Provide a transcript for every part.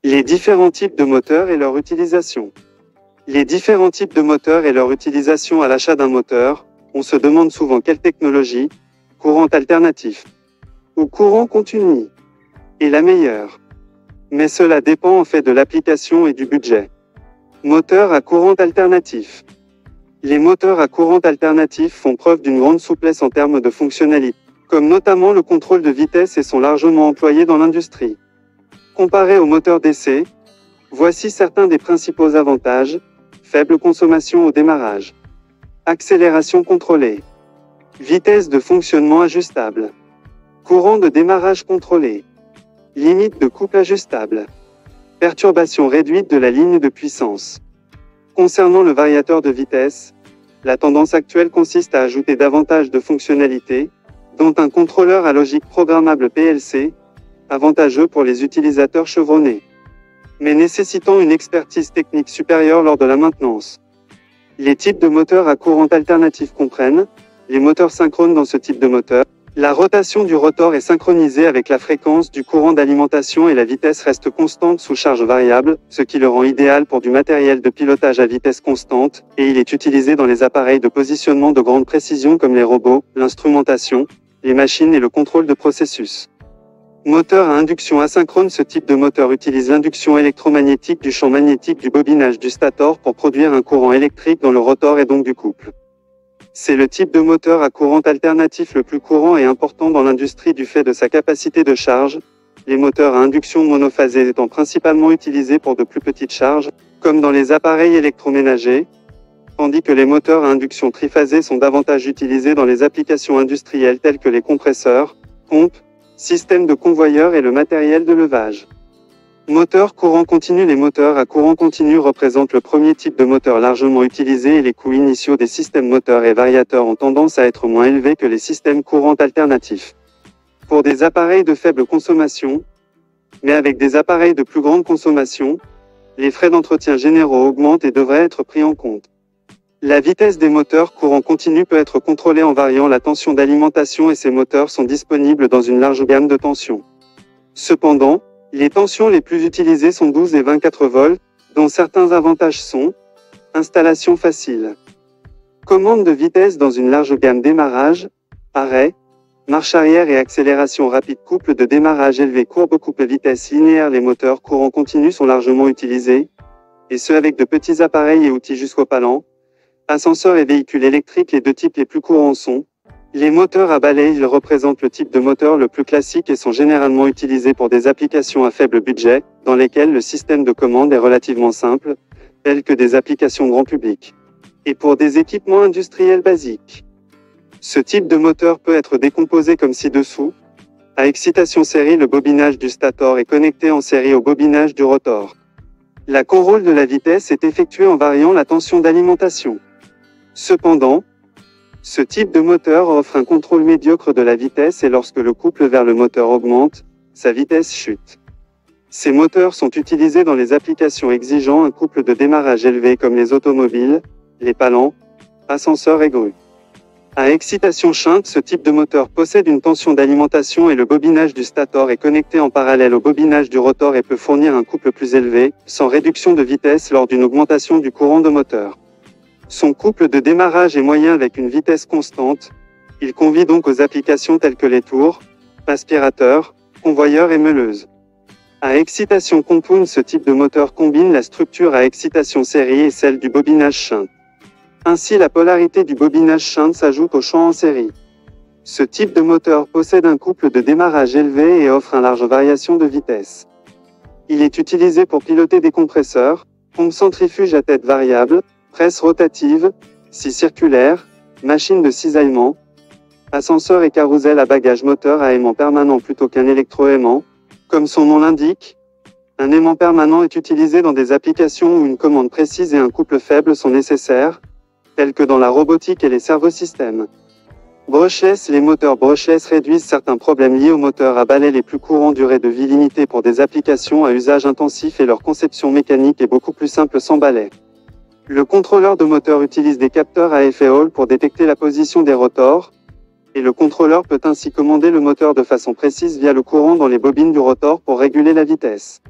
Les différents types de moteurs et leur utilisation. Les différents types de moteurs et leur utilisation à l'achat d'un moteur, on se demande souvent quelle technologie, courant alternatif ou courant continu, est la meilleure. Mais cela dépend en fait de l'application et du budget. Moteur à courant alternatif. Les moteurs à courant alternatif font preuve d'une grande souplesse en termes de fonctionnalité, comme notamment le contrôle de vitesse et sont largement employés dans l'industrie. Comparés aux moteurs d'essai, voici certains des principaux avantages: faible consommation au démarrage, accélération contrôlée, vitesse de fonctionnement ajustable, courant de démarrage contrôlé, limite de couple ajustable, perturbation réduite de la ligne de puissance. Concernant le variateur de vitesse, la tendance actuelle consiste à ajouter davantage de fonctionnalités, dont un contrôleur à logique programmable PLC, avantageux pour les utilisateurs chevronnés, mais nécessitant une expertise technique supérieure lors de la maintenance. Les types de moteurs à courant alternatif comprennent les moteurs synchrones. Dans ce type de moteur, la rotation du rotor est synchronisée avec la fréquence du courant d'alimentation et la vitesse reste constante sous charge variable, ce qui le rend idéal pour du matériel de pilotage à vitesse constante, et il est utilisé dans les appareils de positionnement de grande précision comme les robots, l'instrumentation, les machines et le contrôle de processus. Moteur à induction asynchrone. Ce type de moteur utilise l'induction électromagnétique du champ magnétique du bobinage du stator pour produire un courant électrique dans le rotor et donc du couple. C'est le type de moteur à courant alternatif le plus courant et important dans l'industrie du fait de sa capacité de charge, les moteurs à induction monophasée étant principalement utilisés pour de plus petites charges, comme dans les appareils électroménagers, tandis que les moteurs à induction triphasée sont davantage utilisés dans les applications industrielles telles que les compresseurs, pompes, systèmes de convoyeurs et le matériel de levage. Moteur courant continu. Les moteurs à courant continu représentent le premier type de moteur largement utilisé et les coûts initiaux des systèmes moteurs et variateurs ont tendance à être moins élevés que les systèmes courants alternatifs. Pour des appareils de faible consommation, mais avec des appareils de plus grande consommation, les frais d'entretien généraux augmentent et devraient être pris en compte. La vitesse des moteurs courant continu peut être contrôlée en variant la tension d'alimentation et ces moteurs sont disponibles dans une large gamme de tensions. Cependant, les tensions les plus utilisées sont 12 et 24 volts, dont certains avantages sont installation facile, commande de vitesse dans une large gamme, démarrage, arrêt, marche arrière et accélération rapide, couple de démarrage élevé, courbe couple vitesse linéaire. Les moteurs courant continu sont largement utilisés, et ce avec de petits appareils et outils jusqu'au palan, ascenseurs et véhicules électriques. Les deux types les plus courants sont les moteurs à balai. Ils représentent le type de moteur le plus classique et sont généralement utilisés pour des applications à faible budget, dans lesquelles le système de commande est relativement simple, telles que des applications grand public, et pour des équipements industriels basiques. Ce type de moteur peut être décomposé comme ci-dessous. À excitation série, le bobinage du stator est connecté en série au bobinage du rotor. La contrôle de la vitesse est effectué en variant la tension d'alimentation. Cependant, ce type de moteur offre un contrôle médiocre de la vitesse et lorsque le couple vers le moteur augmente, sa vitesse chute. Ces moteurs sont utilisés dans les applications exigeant un couple de démarrage élevé comme les automobiles, les palans, ascenseurs et grues. À excitation shunt, ce type de moteur possède une tension d'alimentation et le bobinage du stator est connecté en parallèle au bobinage du rotor et peut fournir un couple plus élevé, sans réduction de vitesse lors d'une augmentation du courant de moteur. Son couple de démarrage est moyen avec une vitesse constante. Il convient donc aux applications telles que les tours, aspirateurs, convoyeurs et meuleuses. À excitation compound, ce type de moteur combine la structure à excitation série et celle du bobinage shunt. Ainsi, la polarité du bobinage shunt s'ajoute au champ en série. Ce type de moteur possède un couple de démarrage élevé et offre une large variation de vitesse. Il est utilisé pour piloter des compresseurs, pompes centrifuges à tête variable, presse rotative, scie circulaire, machine de cisaillement, ascenseur et carrousel à bagages, moteur à aimant permanent plutôt qu'un électroaimant. Comme son nom l'indique, un aimant permanent est utilisé dans des applications où une commande précise et un couple faible sont nécessaires, tels que dans la robotique et les servosystèmes. Brushless. Les moteurs brushless réduisent certains problèmes liés aux moteurs à balai les plus courants, durée de vie limitée pour des applications à usage intensif et leur conception mécanique est beaucoup plus simple sans balai. Le contrôleur de moteur utilise des capteurs à effet Hall pour détecter la position des rotors, et le contrôleur peut ainsi commander le moteur de façon précise via le courant dans les bobines du rotor pour réguler la vitesse.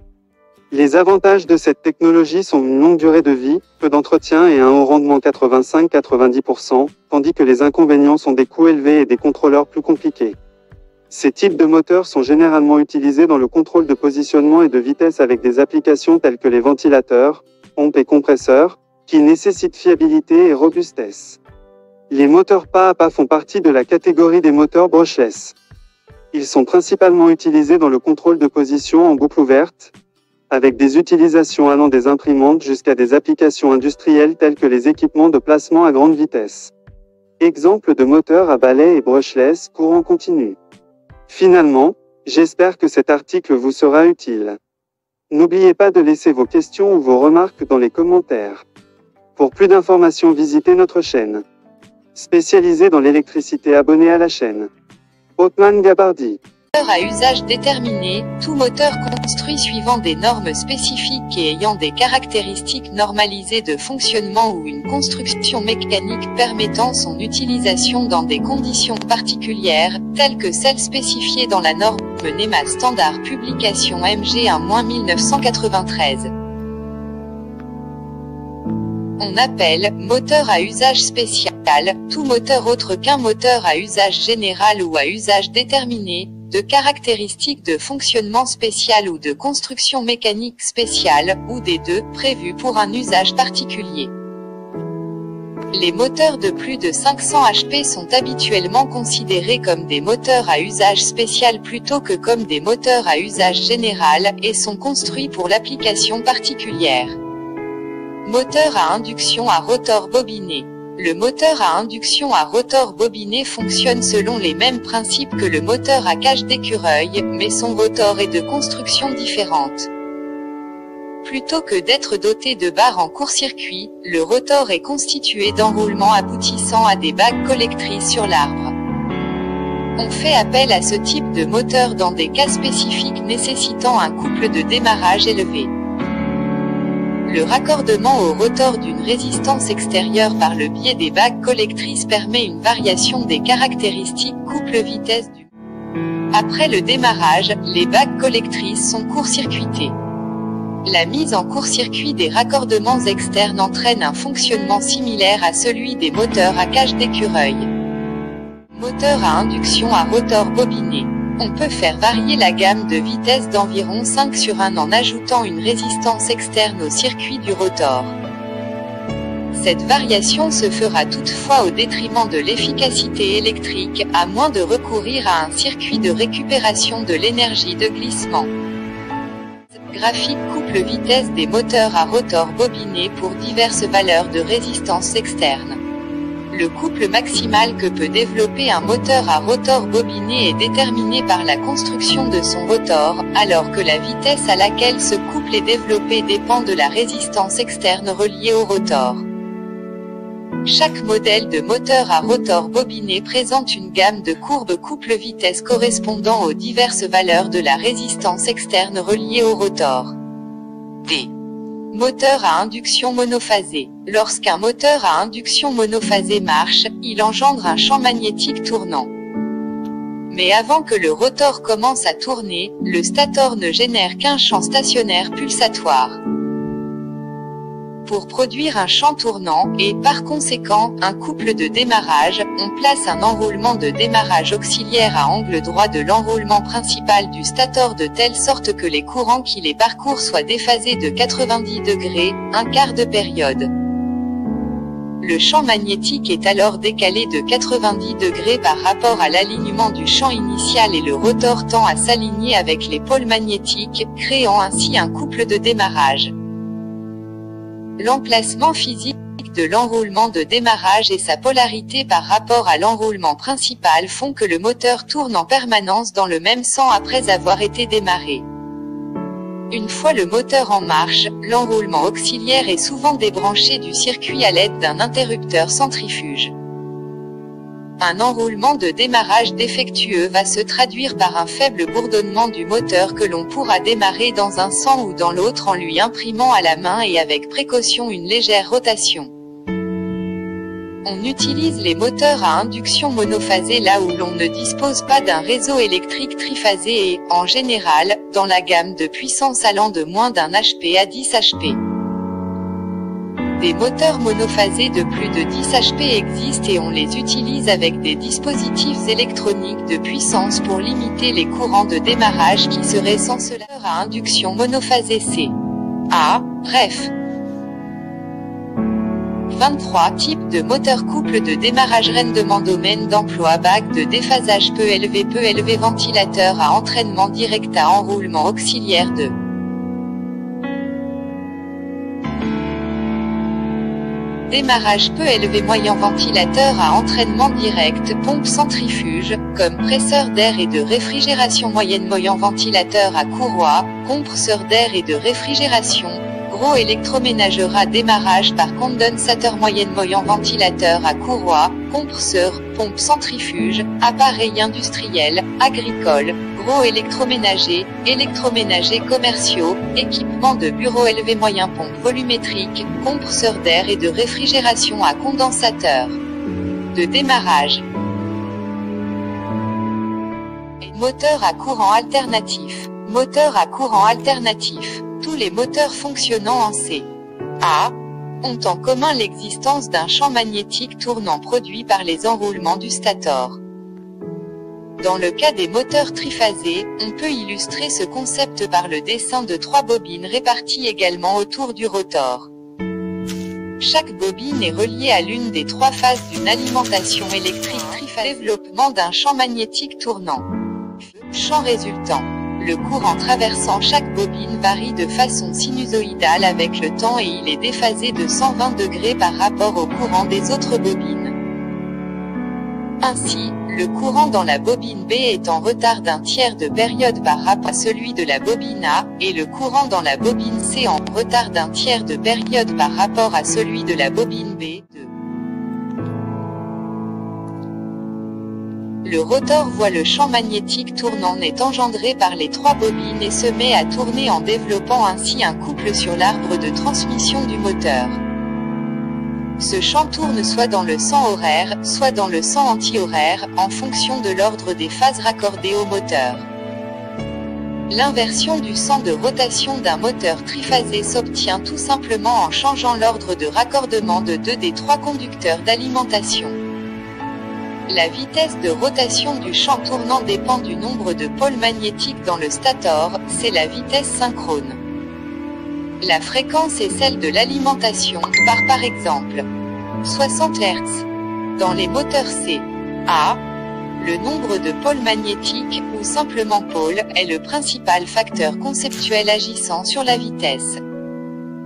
Les avantages de cette technologie sont une longue durée de vie, peu d'entretien et un haut rendement 85-90%, tandis que les inconvénients sont des coûts élevés et des contrôleurs plus compliqués. Ces types de moteurs sont généralement utilisés dans le contrôle de positionnement et de vitesse avec des applications telles que les ventilateurs, pompes et compresseurs, qui nécessitent fiabilité et robustesse. Les moteurs pas à pas font partie de la catégorie des moteurs brushless. Ils sont principalement utilisés dans le contrôle de position en boucle ouverte, avec des utilisations allant des imprimantes jusqu'à des applications industrielles telles que les équipements de placement à grande vitesse. Exemple de moteur à balai et brushless courant continu. Finalement, j'espère que cet article vous sera utile. N'oubliez pas de laisser vos questions ou vos remarques dans les commentaires. Pour plus d'informations, visitez notre chaîne. Spécialisée dans l'électricité, abonnée à la chaîne. Othman Gabardi. Moteur à usage déterminé, tout moteur construit suivant des normes spécifiques et ayant des caractéristiques normalisées de fonctionnement ou une construction mécanique permettant son utilisation dans des conditions particulières, telles que celles spécifiées dans la norme NEMA standard publication MG1-1993. On appelle moteur à usage spécial tout moteur autre qu'un moteur à usage général ou à usage déterminé, de caractéristiques de fonctionnement spécial ou de construction mécanique spéciale, ou des deux, prévus pour un usage particulier. Les moteurs de plus de 500 HP sont habituellement considérés comme des moteurs à usage spécial plutôt que comme des moteurs à usage général, et sont construits pour l'application particulière. Moteur à induction à rotor bobiné. Le moteur à induction à rotor bobiné fonctionne selon les mêmes principes que le moteur à cage d'écureuil, mais son rotor est de construction différente. Plutôt que d'être doté de barres en court-circuit, le rotor est constitué d'enroulements aboutissant à des bagues collectrices sur l'arbre. On fait appel à ce type de moteur dans des cas spécifiques nécessitant un couple de démarrage élevé. Le raccordement au rotor d'une résistance extérieure par le biais des bagues collectrices permet une variation des caractéristiques couple-vitesse du. Après le démarrage, les bagues collectrices sont court-circuitées. La mise en court-circuit des raccordements externes entraîne un fonctionnement similaire à celui des moteurs à cage d'écureuil. Moteur à induction à rotor bobiné. On peut faire varier la gamme de vitesse d'environ 5 sur 1 en ajoutant une résistance externe au circuit du rotor. Cette variation se fera toutefois au détriment de l'efficacité électrique, à moins de recourir à un circuit de récupération de l'énergie de glissement. Graphique couple vitesse des moteurs à rotor bobiné pour diverses valeurs de résistance externe. Le couple maximal que peut développer un moteur à rotor bobiné est déterminé par la construction de son rotor, alors que la vitesse à laquelle ce couple est développé dépend de la résistance externe reliée au rotor. Chaque modèle de moteur à rotor bobiné présente une gamme de courbes couple-vitesse correspondant aux diverses valeurs de la résistance externe reliée au rotor. D. Moteur à induction monophasée. Lorsqu'un moteur à induction monophasée marche, il engendre un champ magnétique tournant. Mais avant que le rotor commence à tourner, le stator ne génère qu'un champ stationnaire pulsatoire. Pour produire un champ tournant, et par conséquent, un couple de démarrage, on place un enroulement de démarrage auxiliaire à angle droit de l'enroulement principal du stator de telle sorte que les courants qui les parcourent soient déphasés de 90 degrés, un quart de période. Le champ magnétique est alors décalé de 90 degrés par rapport à l'alignement du champ initial et le rotor tend à s'aligner avec les pôles magnétiques, créant ainsi un couple de démarrage. L'emplacement physique de l'enroulement de démarrage et sa polarité par rapport à l'enroulement principal font que le moteur tourne en permanence dans le même sens après avoir été démarré. Une fois le moteur en marche, l'enroulement auxiliaire est souvent débranché du circuit à l'aide d'un interrupteur centrifuge. Un enroulement de démarrage défectueux va se traduire par un faible bourdonnement du moteur que l'on pourra démarrer dans un sens ou dans l'autre en lui imprimant à la main et avec précaution une légère rotation. On utilise les moteurs à induction monophasée là où l'on ne dispose pas d'un réseau électrique triphasé et, en général, dans la gamme de puissance allant de moins d'un HP à 10 HP. Des moteurs monophasés de plus de 10 HP existent et on les utilise avec des dispositifs électroniques de puissance pour limiter les courants de démarrage qui seraient sans cela à induction monophasée C. A. Ref. 23. Type de moteur couple de démarrage rendement domaine d'emploi bac de déphasage peu élevé ventilateur à entraînement direct à enroulement auxiliaire de démarrage peu élevé moyen ventilateur à entraînement direct, pompe centrifuge, compresseur d'air et de réfrigération moyenne moyen ventilateur à courroie, compresseur d'air et de réfrigération, gros électroménageur à démarrage par condensateur moyenne moyen ventilateur à courroie, compresseur, pompe centrifuge, appareil industriel, agricole, gros électroménager commerciaux, équipement de bureau élevé moyen pompe volumétrique, compresseur d'air et de réfrigération à condensateur. De démarrage. Moteur à courant alternatif. Moteur à courant alternatif. Tous les moteurs fonctionnant en C. A. Ont en commun l'existence d'un champ magnétique tournant produit par les enroulements du stator. Dans le cas des moteurs triphasés, on peut illustrer ce concept par le dessin de 3 bobines réparties également autour du rotor. Chaque bobine est reliée à l'une des 3 phases d'une alimentation électrique triphasée. Développement d'un champ magnétique tournant. Champ résultant. Le courant traversant chaque bobine varie de façon sinusoïdale avec le temps et il est déphasé de 120 degrés par rapport au courant des autres bobines. Ainsi, le courant dans la bobine B est en retard d'un tiers de période par rapport à celui de la bobine A, et le courant dans la bobine C en retard d'un tiers de période par rapport à celui de la bobine B. Le rotor voit le champ magnétique tournant est engendré par les 3 bobines et se met à tourner en développant ainsi un couple sur l'arbre de transmission du moteur. Ce champ tourne soit dans le sens horaire, soit dans le sens anti-horaire, en fonction de l'ordre des phases raccordées au moteur. L'inversion du sens de rotation d'un moteur triphasé s'obtient tout simplement en changeant l'ordre de raccordement de 2 des 3 conducteurs d'alimentation. La vitesse de rotation du champ tournant dépend du nombre de pôles magnétiques dans le stator, c'est la vitesse synchrone. La fréquence est celle de l'alimentation, par exemple 60 Hz. Dans les moteurs C. A. Le nombre de pôles magnétiques, ou simplement pôles, est le principal facteur conceptuel agissant sur la vitesse.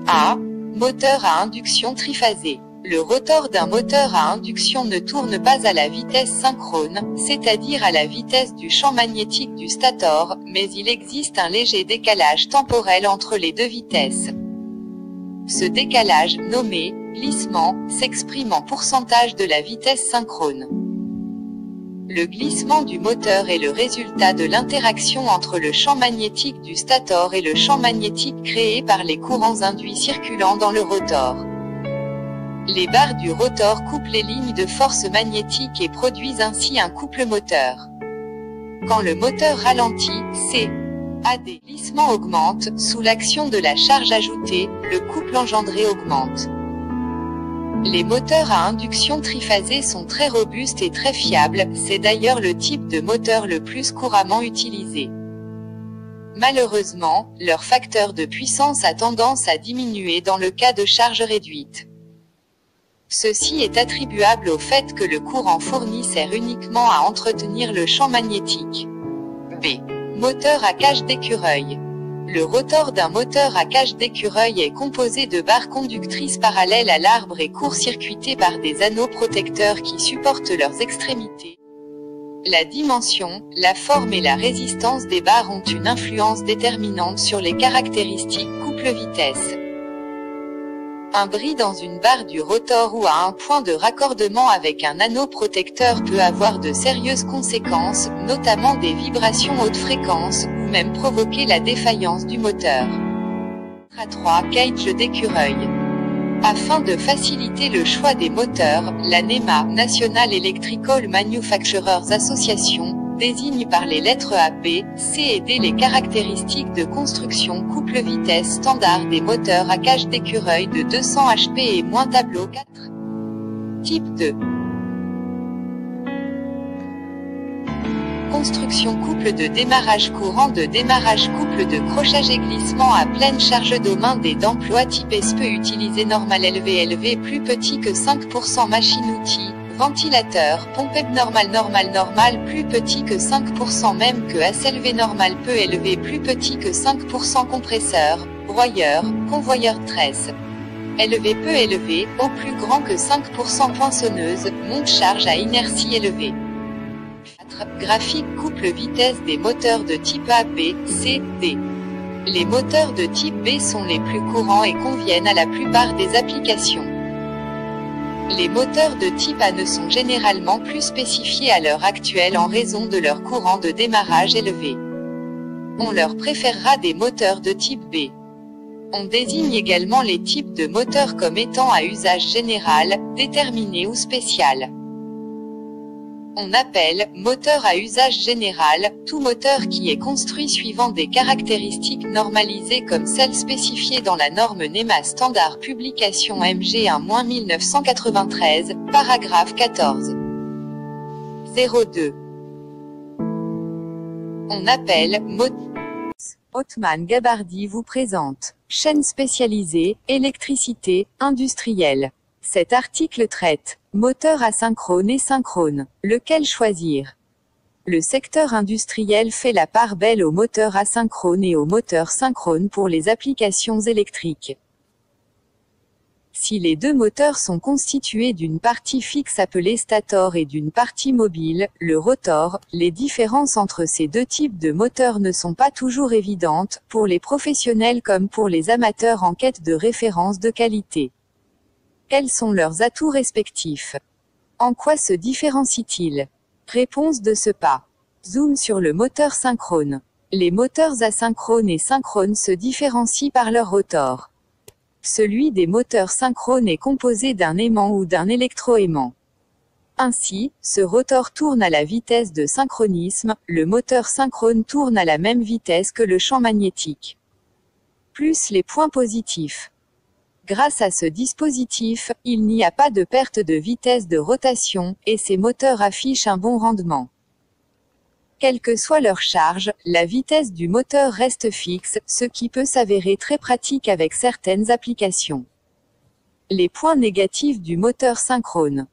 A. Moteur à induction triphasée. Le rotor d'un moteur à induction ne tourne pas à la vitesse synchrone, c'est-à-dire à la vitesse du champ magnétique du stator, mais il existe un léger décalage temporel entre les 2 vitesses. Ce décalage, nommé glissement, s'exprime en pourcentage de la vitesse synchrone. Le glissement du moteur est le résultat de l'interaction entre le champ magnétique du stator et le champ magnétique créé par les courants induits circulant dans le rotor. Les barres du rotor coupent les lignes de force magnétique et produisent ainsi un couple moteur. Quand le moteur ralentit, le glissement augmente, sous l'action de la charge ajoutée, le couple engendré augmente. Les moteurs à induction triphasée sont très robustes et très fiables, c'est d'ailleurs le type de moteur le plus couramment utilisé. Malheureusement, leur facteur de puissance a tendance à diminuer dans le cas de charge réduite. Ceci est attribuable au fait que le courant fourni sert uniquement à entretenir le champ magnétique. B. Moteur à cage d'écureuil. Le rotor d'un moteur à cage d'écureuil est composé de barres conductrices parallèles à l'arbre et court-circuitées par des anneaux protecteurs qui supportent leurs extrémités. La dimension, la forme et la résistance des barres ont une influence déterminante sur les caractéristiques couple-vitesse. Un bris dans une barre du rotor ou à un point de raccordement avec un anneau protecteur peut avoir de sérieuses conséquences, notamment des vibrations haute fréquence, ou même provoquer la défaillance du moteur. A3 Cage d'écureuil. Afin de faciliter le choix des moteurs, la NEMA, National Electrical Manufacturers Association, désigne par les lettres A, B, C et D les caractéristiques de construction couple-vitesse standard des moteurs à cage d'écureuil de 200 HP et moins tableau 4. Type 2. Construction couple de démarrage courant de démarrage couple de crochage et glissement à pleine charge d'aux-mains des d'emploi type S peut utiliser normal élevé plus petit que 5% machine-outil, ventilateur, pompe normal plus petit que 5% même que SLV normal peu élevé plus petit que 5% compresseur, broyeur, convoyeur de tresse. Élevé peu élevé, au plus grand que 5% poinçonneuse, monte-charge à inertie élevée. Graphique couple vitesse des moteurs de type A, B, C, D. Les moteurs de type B sont les plus courants et conviennent à la plupart des applications. Les moteurs de type A ne sont généralement plus spécifiés à l'heure actuelle en raison de leur courant de démarrage élevé. On leur préférera des moteurs de type B. On désigne également les types de moteurs comme étant à usage général, déterminé ou spécial. On appelle moteur à usage général tout moteur qui est construit suivant des caractéristiques normalisées comme celles spécifiées dans la norme NEMA standard publication MG1-1993, paragraphe 14. 02. On appelle moteur. Othman Gabardi vous présente chaîne spécialisée, électricité, industrielle. Cet article traite moteur asynchrone et synchrone. Lequel choisir? Le secteur industriel fait la part belle aux moteurs asynchrones et aux moteurs synchrones pour les applications électriques. Si les deux moteurs sont constitués d'une partie fixe appelée stator et d'une partie mobile, le rotor, les différences entre ces deux types de moteurs ne sont pas toujours évidentes, pour les professionnels comme pour les amateurs en quête de références de qualité. Quels sont leurs atouts respectifs? En quoi se différencient-ils? Réponse de ce pas. Zoom sur le moteur synchrone. Les moteurs asynchrones et synchrones se différencient par leur rotor. Celui des moteurs synchrones est composé d'un aimant ou d'un électroaimant. Ainsi, ce rotor tourne à la vitesse de synchronisme, le moteur synchrone tourne à la même vitesse que le champ magnétique. Plus les points positifs. Grâce à ce dispositif, il n'y a pas de perte de vitesse de rotation, et ces moteurs affichent un bon rendement. Quelle que soit leur charge, la vitesse du moteur reste fixe, ce qui peut s'avérer très pratique avec certaines applications. Les points négatifs du moteur synchrone.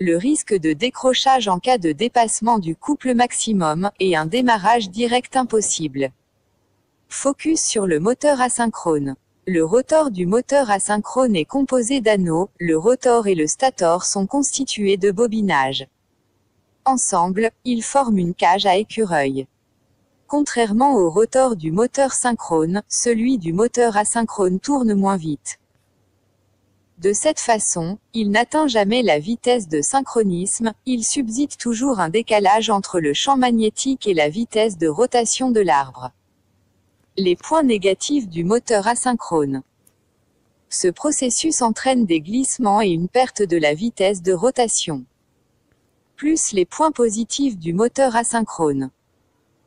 Le risque de décrochage en cas de dépassement du couple maximum, et un démarrage direct impossible. Focus sur le moteur asynchrone. Le rotor du moteur asynchrone est composé d'anneaux, le rotor et le stator sont constitués de bobinages. Ensemble, ils forment une cage à écureuil. Contrairement au rotor du moteur synchrone, celui du moteur asynchrone tourne moins vite. De cette façon, il n'atteint jamais la vitesse de synchronisme, il subsiste toujours un décalage entre le champ magnétique et la vitesse de rotation de l'arbre. Les points négatifs du moteur asynchrone. Ce processus entraîne des glissements et une perte de la vitesse de rotation. Plus les points positifs du moteur asynchrone.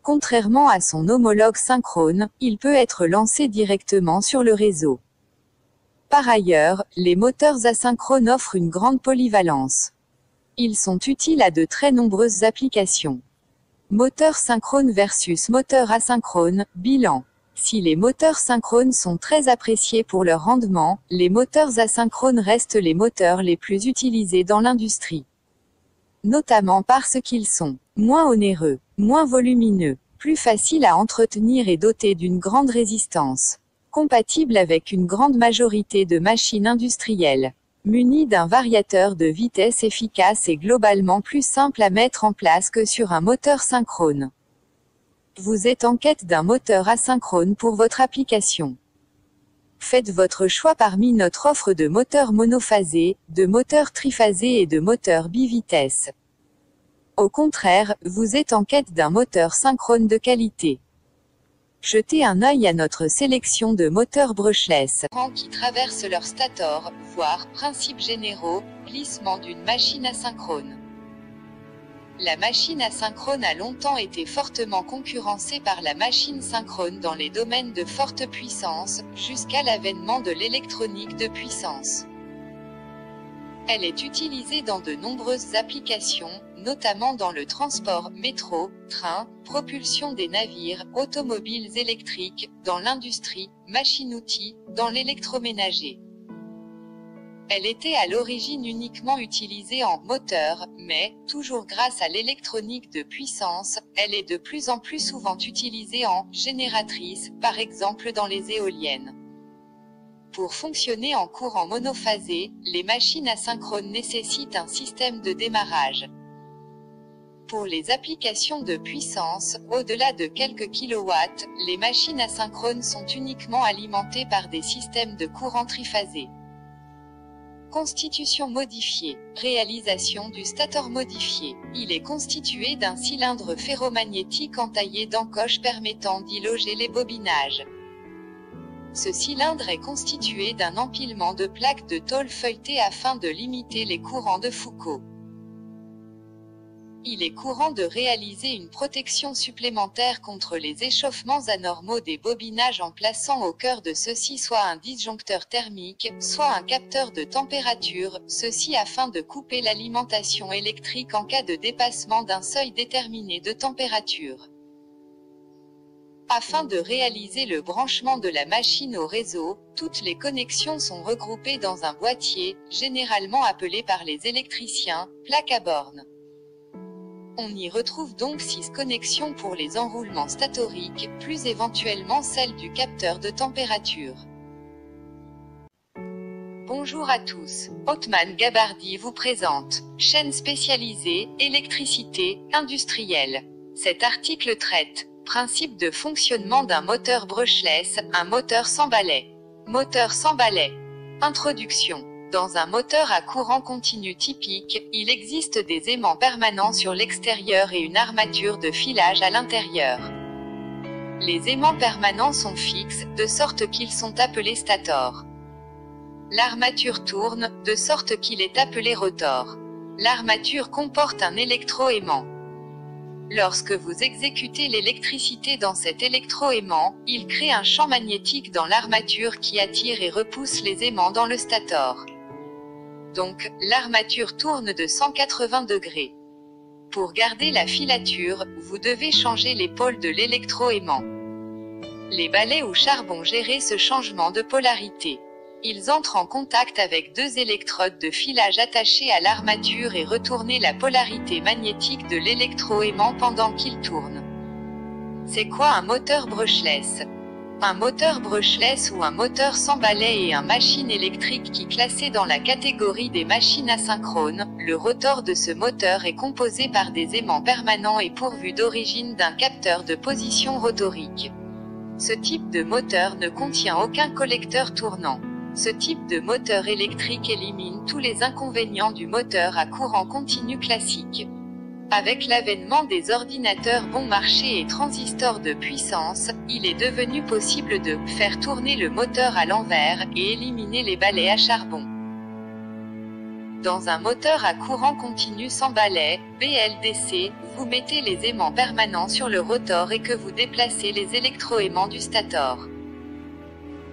Contrairement à son homologue synchrone, il peut être lancé directement sur le réseau. Par ailleurs, les moteurs asynchrones offrent une grande polyvalence. Ils sont utiles à de très nombreuses applications. Moteur synchrone versus moteur asynchrone, bilan. Si les moteurs synchrones sont très appréciés pour leur rendement, les moteurs asynchrones restent les moteurs les plus utilisés dans l'industrie. Notamment parce qu'ils sont moins onéreux, moins volumineux, plus faciles à entretenir et dotés d'une grande résistance, compatibles avec une grande majorité de machines industrielles, munis d'un variateur de vitesse efficace et globalement plus simple à mettre en place que sur un moteur synchrone. Vous êtes en quête d'un moteur asynchrone pour votre application. Faites votre choix parmi notre offre de moteurs monophasés, de moteurs triphasés et de moteurs bivitesses. Au contraire, vous êtes en quête d'un moteur synchrone de qualité. Jetez un œil à notre sélection de moteurs brushless qui traversent leur stator, voire, principes généraux, glissement d'une machine asynchrone. La machine asynchrone a longtemps été fortement concurrencée par la machine synchrone dans les domaines de forte puissance, jusqu'à l'avènement de l'électronique de puissance. Elle est utilisée dans de nombreuses applications, notamment dans le transport, métro, train, propulsion des navires, automobiles électriques, dans l'industrie, machines-outils, dans l'électroménager. Elle était à l'origine uniquement utilisée en moteur, mais, toujours grâce à l'électronique de puissance, elle est de plus en plus souvent utilisée en génératrice, par exemple dans les éoliennes. Pour fonctionner en courant monophasé, les machines asynchrones nécessitent un système de démarrage. Pour les applications de puissance, au-delà de quelques kilowatts, les machines asynchrones sont uniquement alimentées par des systèmes de courant triphasé. Constitution modifiée. Réalisation du stator modifié. Il est constitué d'un cylindre ferromagnétique entaillé d'encoches permettant d'y loger les bobinages. Ce cylindre est constitué d'un empilement de plaques de tôle feuilletées afin de limiter les courants de Foucault. Il est courant de réaliser une protection supplémentaire contre les échauffements anormaux des bobinages en plaçant au cœur de ceux-ci soit un disjoncteur thermique, soit un capteur de température, ceci afin de couper l'alimentation électrique en cas de dépassement d'un seuil déterminé de température. Afin de réaliser le branchement de la machine au réseau, toutes les connexions sont regroupées dans un boîtier, généralement appelé par les électriciens, plaque à borne. On y retrouve donc 6 connexions pour les enroulements statoriques, plus éventuellement celle du capteur de température. Bonjour à tous, Othman Gabardi vous présente, chaîne spécialisée, électricité, industrielle. Cet article traite, principe de fonctionnement d'un moteur brushless, un moteur sans balai. Moteur sans balai. Introduction. Dans un moteur à courant continu typique, il existe des aimants permanents sur l'extérieur et une armature de filage à l'intérieur. Les aimants permanents sont fixes, de sorte qu'ils sont appelés stators. L'armature tourne, de sorte qu'il est appelé rotor. L'armature comporte un électroaimant. Lorsque vous exécutez l'électricité dans cet électroaimant, il crée un champ magnétique dans l'armature qui attire et repousse les aimants dans le stator. Donc, l'armature tourne de 180 degrés. Pour garder la filature, vous devez changer les pôles de l'électroaimant. Les balais ou charbons gèrent ce changement de polarité. Ils entrent en contact avec 2 électrodes de filage attachées à l'armature et retournent la polarité magnétique de l'électroaimant pendant qu'il tourne. C'est quoi un moteur brushless? Un moteur brushless ou un moteur sans balai est une machine électrique qui est classée dans la catégorie des machines asynchrones. Le rotor de ce moteur est composé par des aimants permanents et pourvu d'origine d'un capteur de position rotorique. Ce type de moteur ne contient aucun collecteur tournant. Ce type de moteur électrique élimine tous les inconvénients du moteur à courant continu classique. Avec l'avènement des ordinateurs bon marché et transistors de puissance, il est devenu possible de faire tourner le moteur à l'envers et éliminer les balais à charbon. Dans un moteur à courant continu sans balai, BLDC, vous mettez les aimants permanents sur le rotor et que vous déplacez les électroaimants du stator.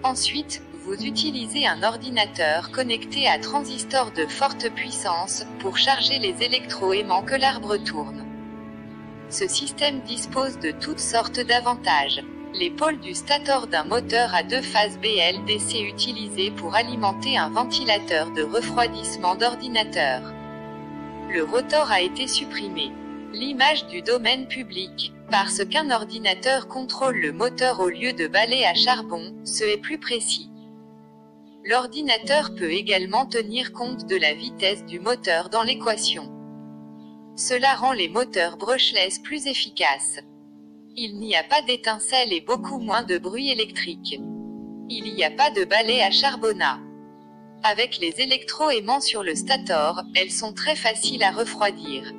Ensuite, vous utilisez un ordinateur connecté à transistor de forte puissance pour charger les électroaimants que l'arbre tourne. Ce système dispose de toutes sortes d'avantages. Les pôles du stator d'un moteur à 2 phases BLDC utilisés pour alimenter un ventilateur de refroidissement d'ordinateur. Le rotor a été supprimé. L'image du domaine public, parce qu'un ordinateur contrôle le moteur au lieu de balais à charbon, ce est plus précis. L'ordinateur peut également tenir compte de la vitesse du moteur dans l'équation. Cela rend les moteurs brushless plus efficaces. Il n'y a pas d'étincelles et beaucoup moins de bruit électrique. Il n'y a pas de balai à charbonnat. Avec les électroaimants sur le stator, elles sont très faciles à refroidir.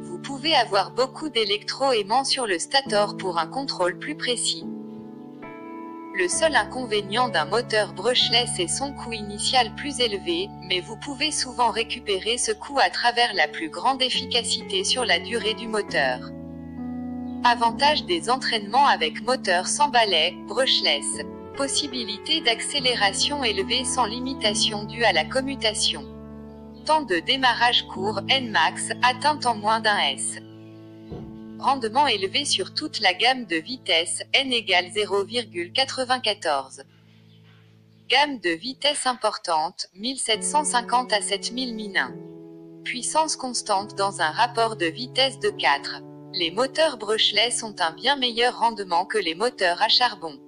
Vous pouvez avoir beaucoup d'électro-aimants sur le stator pour un contrôle plus précis. Le seul inconvénient d'un moteur brushless est son coût initial plus élevé, mais vous pouvez souvent récupérer ce coût à travers la plus grande efficacité sur la durée du moteur. Avantage des entraînements avec moteur sans balai, brushless. Possibilité d'accélération élevée sans limitation due à la commutation. Temps de démarrage court, Nmax, atteint en moins d'un S. Rendement élevé sur toute la gamme de vitesses, N égale 0,94. Gamme de vitesse importante, 1750 à 7000 min. Puissance constante dans un rapport de vitesse de 4. Les moteurs brushless ont un bien meilleur rendement que les moteurs à charbon.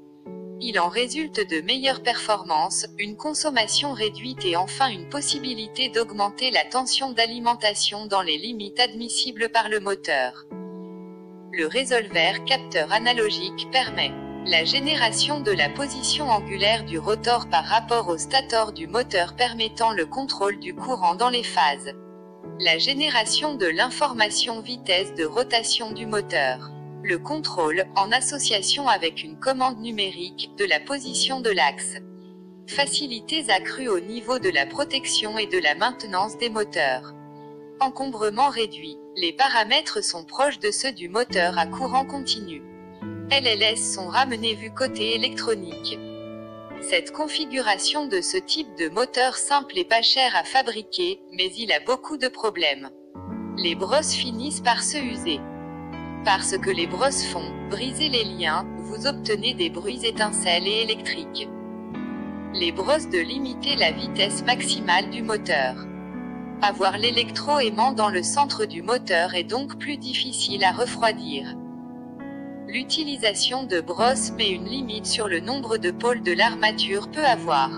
Il en résulte de meilleures performances, une consommation réduite et enfin une possibilité d'augmenter la tension d'alimentation dans les limites admissibles par le moteur. Le résolver capteur analogique permet la génération de la position angulaire du rotor par rapport au stator du moteur permettant le contrôle du courant dans les phases. La génération de l'information vitesse de rotation du moteur. Le contrôle, en association avec une commande numérique, de la position de l'axe. Facilités accrues au niveau de la protection et de la maintenance des moteurs. Encombrement réduit. Les paramètres sont proches de ceux du moteur à courant continu. LLS sont ramenés vu côté électronique. Cette configuration de ce type de moteur simple est pas cher à fabriquer, mais il a beaucoup de problèmes. Les brosses finissent par se user. Parce que les brosses font briser les liens, vous obtenez des bruits étincelles et électriques. Les brosses de limiter la vitesse maximale du moteur. Avoir l'électro-aimant dans le centre du moteur est donc plus difficile à refroidir. L'utilisation de brosses met une limite sur le nombre de pôles de l'armature peut avoir.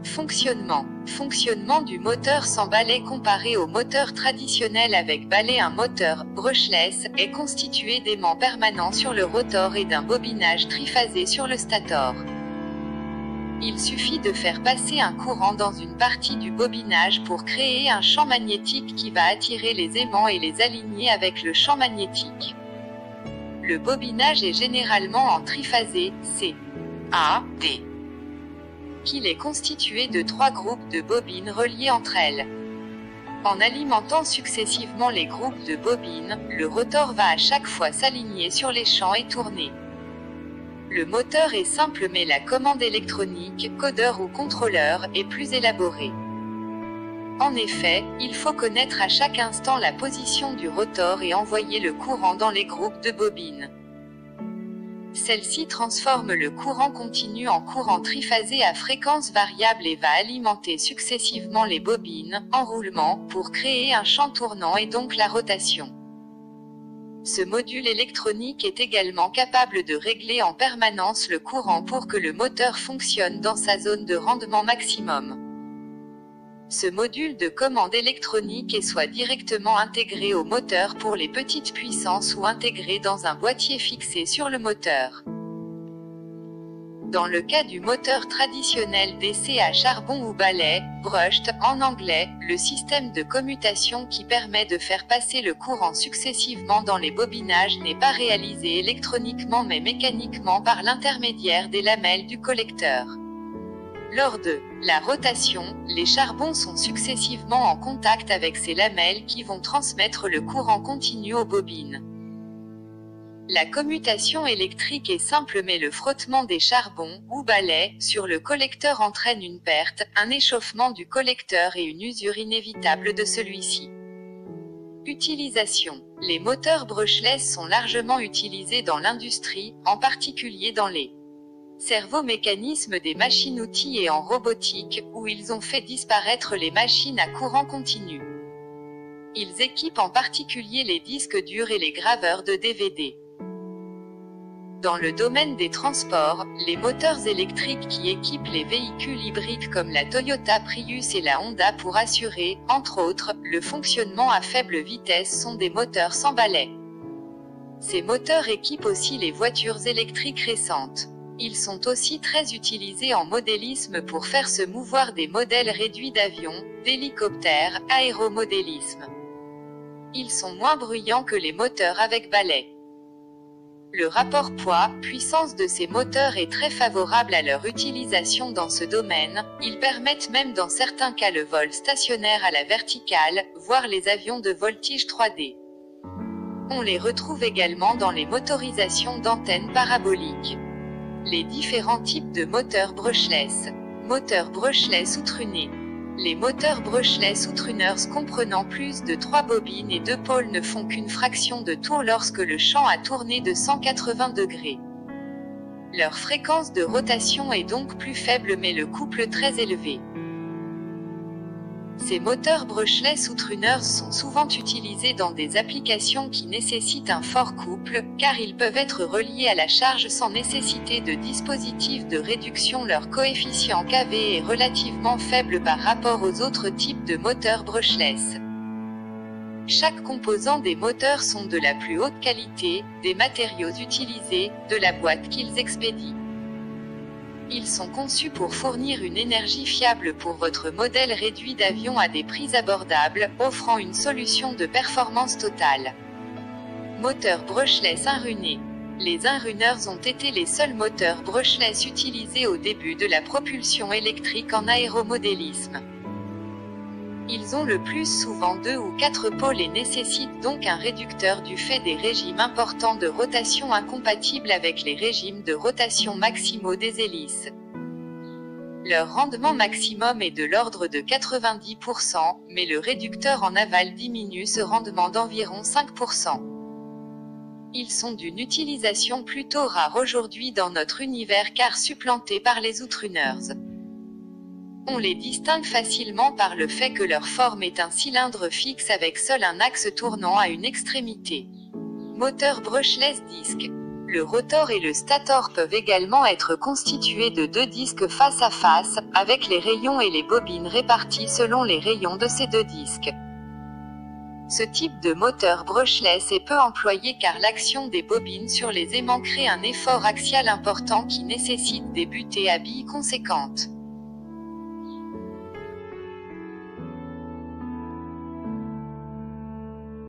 Fonctionnement. Fonctionnement du moteur sans balai comparé au moteur traditionnel avec balai. Un moteur brushless est constitué d'aimants permanents sur le rotor et d'un bobinage triphasé sur le stator. Il suffit de faire passer un courant dans une partie du bobinage pour créer un champ magnétique qui va attirer les aimants et les aligner avec le champ magnétique. Le bobinage est généralement en triphasé, C, A, D, qu'il est constitué de 3 groupes de bobines reliées entre elles. En alimentant successivement les groupes de bobines, le rotor va à chaque fois s'aligner sur les champs et tourner. Le moteur est simple mais la commande électronique, codeur ou contrôleur, est plus élaborée. En effet, il faut connaître à chaque instant la position du rotor et envoyer le courant dans les groupes de bobines. Celle-ci transforme le courant continu en courant triphasé à fréquence variable et va alimenter successivement les bobines, en roulement, pour créer un champ tournant et donc la rotation. Ce module électronique est également capable de régler en permanence le courant pour que le moteur fonctionne dans sa zone de rendement maximum. Ce module de commande électronique est soit directement intégré au moteur pour les petites puissances ou intégré dans un boîtier fixé sur le moteur. Dans le cas du moteur traditionnel d'essai à charbon ou balai, brushed en anglais, le système de commutation qui permet de faire passer le courant successivement dans les bobinages n'est pas réalisé électroniquement mais mécaniquement par l'intermédiaire des lamelles du collecteur. Lors de la rotation, les charbons sont successivement en contact avec ces lamelles qui vont transmettre le courant continu aux bobines. La commutation électrique est simple mais le frottement des charbons, ou balais, sur le collecteur entraîne une perte, un échauffement du collecteur et une usure inévitable de celui-ci. Utilisation. Les moteurs brushless sont largement utilisés dans l'industrie, en particulier dans les servomécanismes des machines-outils et en robotique, où ils ont fait disparaître les machines à courant continu. Ils équipent en particulier les disques durs et les graveurs de DVD. Dans le domaine des transports, les moteurs électriques qui équipent les véhicules hybrides comme la Toyota Prius et la Honda pour assurer, entre autres, le fonctionnement à faible vitesse sont des moteurs sans balai. Ces moteurs équipent aussi les voitures électriques récentes. Ils sont aussi très utilisés en modélisme pour faire se mouvoir des modèles réduits d'avions, d'hélicoptères, aéromodélisme. Ils sont moins bruyants que les moteurs avec balai. Le rapport poids-puissance de ces moteurs est très favorable à leur utilisation dans ce domaine, ils permettent même dans certains cas le vol stationnaire à la verticale, voire les avions de voltige 3D. On les retrouve également dans les motorisations d'antennes paraboliques. Les différents types de moteurs brushless. Moteur brushless ou truné. Les moteurs brushless ou tuners comprenant plus de 3 bobines et 2 pôles ne font qu'une fraction de tour lorsque le champ a tourné de 180 degrés. Leur fréquence de rotation est donc plus faible mais le couple très élevé. Ces moteurs brushless ou tuners sont souvent utilisés dans des applications qui nécessitent un fort couple, car ils peuvent être reliés à la charge sans nécessité de dispositif de réduction. Leur coefficient kV est relativement faible par rapport aux autres types de moteurs brushless. Chaque composant des moteurs sont de la plus haute qualité, des matériaux utilisés, de la boîte qu'ils expédient. Ils sont conçus pour fournir une énergie fiable pour votre modèle réduit d'avion à des prix abordables, offrant une solution de performance totale. Moteur brushless inruné. Les inrunners ont été les seuls moteurs brushless utilisés au début de la propulsion électrique en aéromodélisme. Ils ont le plus souvent 2 ou 4 pôles et nécessitent donc un réducteur du fait des régimes importants de rotation incompatibles avec les régimes de rotation maximaux des hélices. Leur rendement maximum est de l'ordre de 90%, mais le réducteur en aval diminue ce rendement d'environ 5%. Ils sont d'une utilisation plutôt rare aujourd'hui dans notre univers car supplantés par les outruners. On les distingue facilement par le fait que leur forme est un cylindre fixe avec seul un axe tournant à une extrémité. Moteur brushless disque. Le rotor et le stator peuvent également être constitués de 2 disques face à face, avec les rayons et les bobines répartis selon les rayons de ces 2 disques. Ce type de moteur brushless est peu employé car l'action des bobines sur les aimants crée un effort axial important qui nécessite des butées à billes conséquentes.